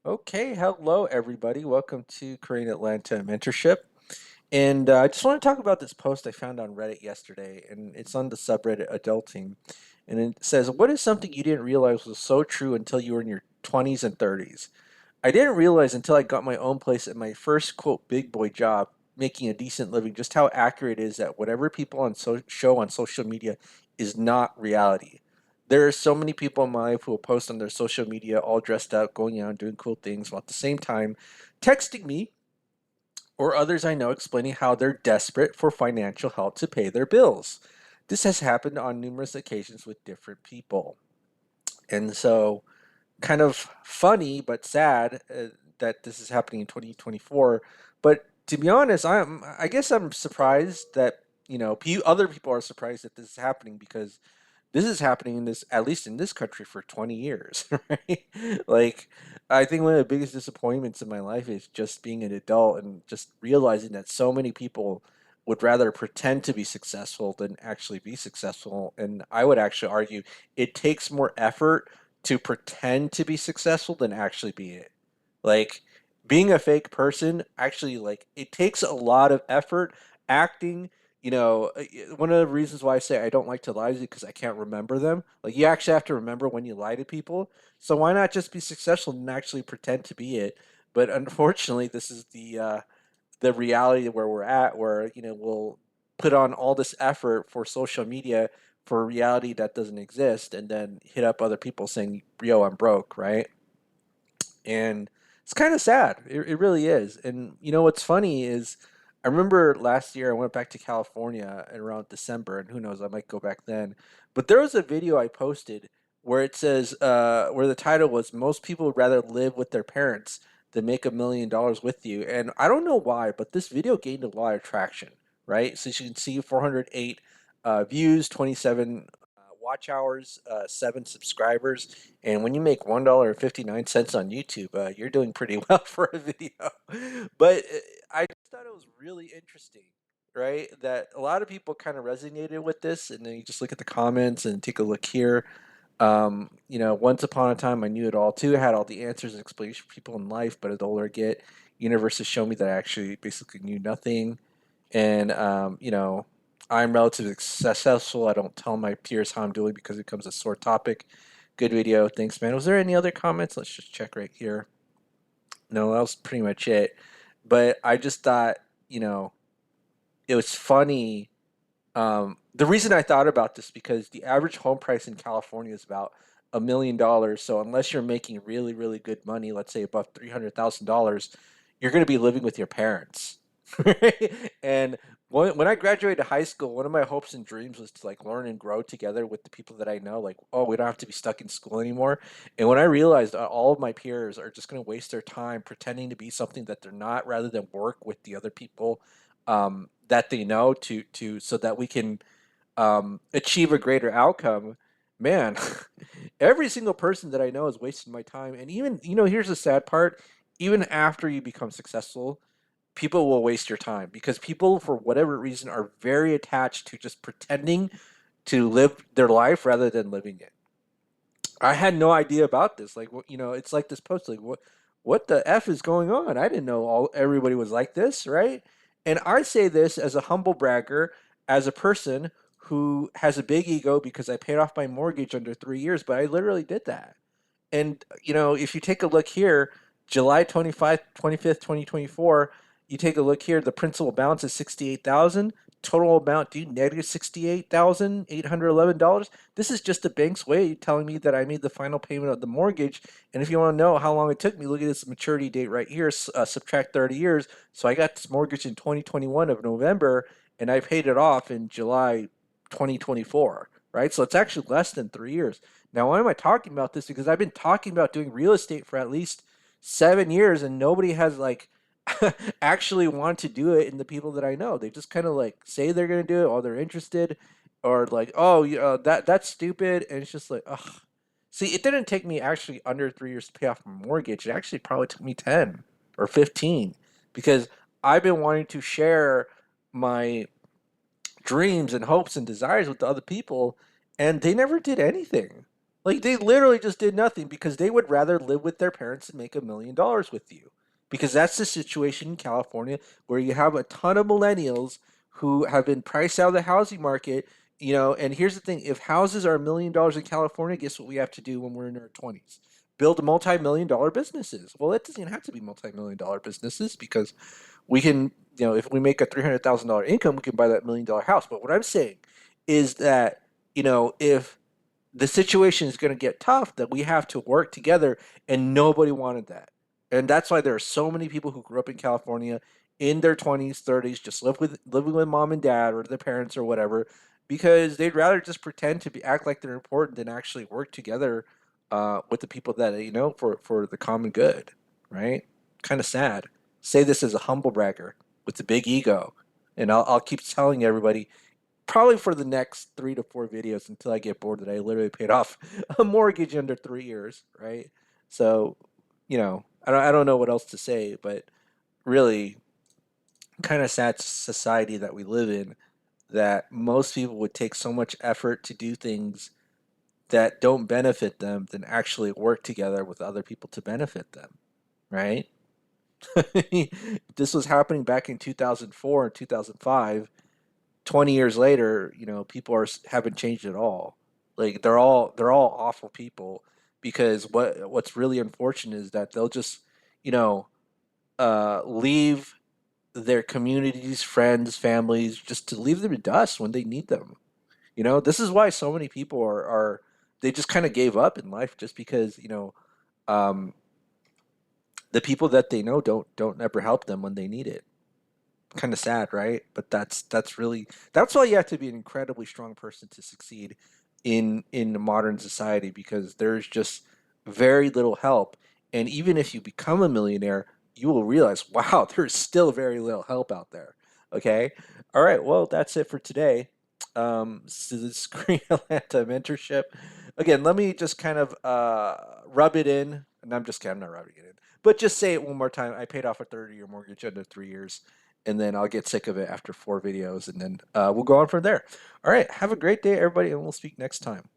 Okay, hello everybody. Welcome to Korean Atlanta Mentorship. And I just want to talk about this post I found on Reddit yesterday, and it's on the subreddit Adulting. And it says, "What is something you didn't realize was so true until you were in your 20s and 30s? I didn't realize until I got my own place at my first quote big boy job, making a decent living, just how accurate it is that whatever people show on social media is not reality. There are so many people in my life who will post on their social media all dressed up, going out and doing cool things, while at the same time texting me or others I know explaining how they're desperate for financial help to pay their bills. This has happened on numerous occasions with different people. And so kind of funny but sad that this is happening in 2024. But to be honest, I guess I'm surprised that other people are surprised that this is happening because this is happening in this at least in this country for 20 years, right? Like I think one of the biggest disappointments in my life is just being an adult and just realizing that so many people would rather pretend to be successful than actually be successful. And I would actually argue it takes more effort to pretend to be successful than actually be it. Like being a fake person actually like it takes a lot of effort acting. One of the reasons why I say I don't like to lie is because I can't remember them. Like you actually have to remember when you lie to people. So why not just be successful and actually pretend to be it? But unfortunately, this is the reality where we're at, where we'll put on all this effort for social media for a reality that doesn't exist, and then hit up other people saying, "Yo, I'm broke," right? And it's kind of sad. It really is. And what's funny is, I remember last year I went back to California around December, and who knows, I might go back then. But there was a video I posted where it says, where the title was, "Most people would rather live with their parents than make $1 million with you." And I don't know why, but this video gained a lot of traction, right? So you can see 408 views, 27 watch hours, 7 subscribers, and when you make $1.59 on YouTube, you're doing pretty well for a video. But I just thought it was really interesting, right? That a lot of people kind of resonated with this, and then you just look at the comments and take a look here. Once upon a time, I knew it all too. I had all the answers and explanations for people in life, but as the older I get, universe has shown me that I actually basically knew nothing. And I'm relatively successful. I don't tell my peers how I'm doing because it becomes a sore topic. Good video. Thanks, man. Was there any other comments? Let's just check right here. No, that was pretty much it. But I just thought, you know, it was funny. The reason I thought about this because the average home price in California is about $1 million. So unless you're making really, really good money, let's say above $300,000, you're going to be living with your parents. Right? And when I graduated high school, one of my hopes and dreams was to like learn and grow together with the people that I know. Like, oh, we don't have to be stuck in school anymore. And when I realized all of my peers are just going to waste their time pretending to be something that they're not, rather than work with the other people that they know to so that we can achieve a greater outcome, man, every single person that I know is wasting my time. And even, here's the sad part, even after you become successful, people will waste your time because people, for whatever reason, are very attached to just pretending to live their life rather than living it. I had no idea about this. Like, it's like this post, like, what the F is going on? I didn't know everybody was like this, right? And I say this as a humble bragger, as a person who has a big ego because I paid off my mortgage under 3 years, but I literally did that. And if you take a look here, July 25th, 2024, you take a look here, the principal balance is 68,000, total amount due negative $68,811. This is just the bank's way telling me that I made the final payment of the mortgage. And if you want to know how long it took me, look at this maturity date right here, subtract 30 years. So I got this mortgage in 2021 of November, and I paid it off in July 2024, right? So it's actually less than 3 years. Now, why am I talking about this? Because I've been talking about doing real estate for at least 7 years, and nobody has like actually wanted to do it. And the people that I know, they just kind of like say they're gonna do it, or they're interested, or like, oh, that's stupid, and it's just like, ugh. See, it didn't take me actually under 3 years to pay off my mortgage. It actually probably took me 10 or 15 because I've been wanting to share my dreams and hopes and desires with the other people, and they never did anything. Like they literally just did nothing because they would rather live with their parents and make $1 million with you. Because that's the situation in California where you have a ton of millennials who have been priced out of the housing market. And here's the thing: if houses are $1 million in California, guess what we have to do when we're in our 20s? Build multi-million-dollar businesses. Well, it doesn't even have to be multi-million-dollar businesses because we can, if we make a $300,000 income, we can buy that $1 million house. But what I'm saying is that, if the situation is going to get tough, that we have to work together, and nobody wanted that. And that's why there are so many people who grew up in California in their 20s, 30s, just living with mom and dad or their parents or whatever, because they'd rather just pretend to act like they're important than actually work together with the people that for the common good, right? Kind of sad. Say this as a humble bragger with the big ego, and I'll keep telling everybody probably for the next 3 to 4 videos until I get bored that I literally paid off a mortgage under 3 years, right? So, I don't know what else to say, but really, kind of sad society that we live in, that most people would take so much effort to do things that don't benefit them than actually work together with other people to benefit them, right? This was happening back in 2004 and 2005. 20 years later, people haven't changed at all. Like they're all awful people, because what's really unfortunate is that they'll just, you know, leave their communities, friends, families, just to leave them to dust when they need them. This is why so many people are they just kind of gave up in life, just because, um, the people that they know don't ever help them when they need it. Kind of sad, right? But that's why you have to be an incredibly strong person to succeed in modern society, because there's just very little help. And even if you become a millionaire, you will realize, wow, there's still very little help out there. Okay. All right, well, that's it for today. So this Green Atlanta mentorship, again, let me just kind of rub it in. And I'm just kidding, I'm not rubbing it in, but just say it one more time: I paid off a 30-year mortgage under 3 years, and then I'll get sick of it after 4 videos, and then we'll go on from there. All right, have a great day, everybody, and we'll speak next time.